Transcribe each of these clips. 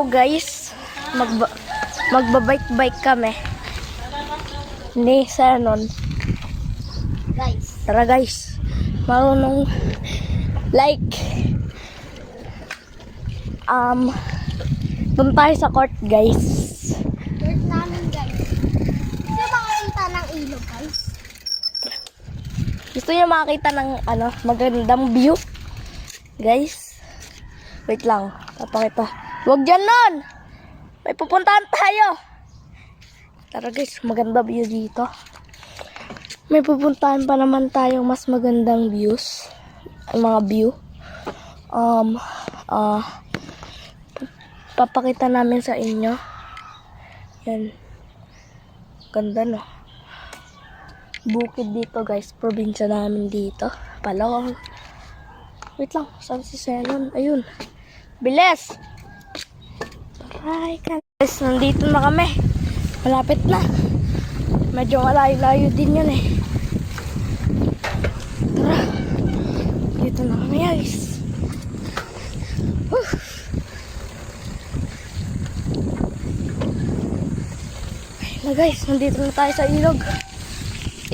Guys, magbabike-bike kami ni Senon. Tara guys, marunong doon tayo sa court guys. Court namin guys. Gusto makakita ng ilog guys. Gusto niyo makakita ng magandang view? Guys, wait lang, papakita. Huwag dyan nun! May pupuntahan tayo! Tara guys, maganda view dito. May pupuntahan pa naman tayong mas magandang views. Mga view. Papakita namin sa inyo. Yan. Ganda no. Bukid dito guys. Probinsya namin dito. Palawan. Wait lang. Saan si Senon? Ayun. Bilis! Taray ka. Guys, nandito na kami. Malapit na. Medyo malayo-layo din yun eh. Tara. Dito na kami guys. Ayun na guys. Nandito na tayo sa ilog.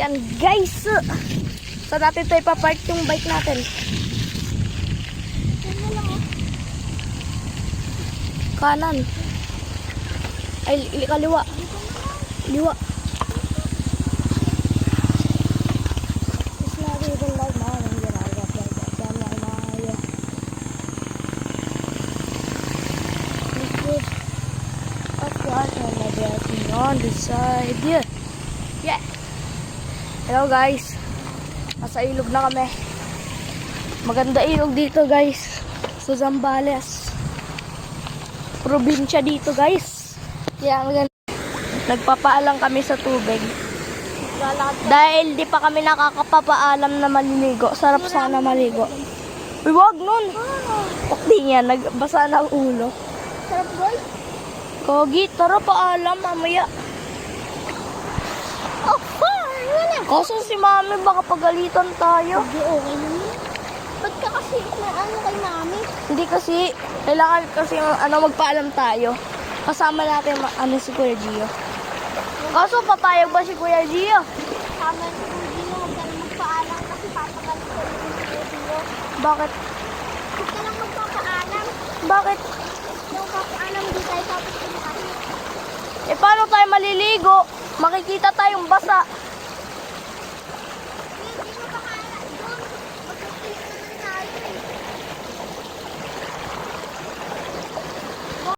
Yan guys. Saan natin tayo ipapark yung bike natin? Kanan. Ay, kaliwa. Liwa. On the side. Yeah. Hello guys. Nasa ilog na kami. Maganda ilog dito guys. Sa Zambales. Probinsya dito guys. Kaya maganda. Nagpapaalam kami sa tubig. Dahil di pa kami nakakapapaalam na maliligo. Sarap sana maligo. Uy, wag nun. Di nga, nagbasa na ang ulo. Sarap boy. Kogi, tara paalam mamaya. Oh, fine. Wala. Kaso si mami baka pagalitan tayo. Hindi, okay naman. Ba't ka kasi kay mami? Hindi kasi, kailangan kasi magpaalam tayo. Kasama natin si Kuya Gio. Kaso papayag ba si Kuya Gio? Kasama si Kuya Gio, huwag ka lang magpaalam kasi papagalit ko rin si Kuya Gio. Bakit? Huwag ka lang magpapaalam. Bakit? Yung papaalam di tayo tapos kasi. Paano tayo maliligo? Makikita tayong basa.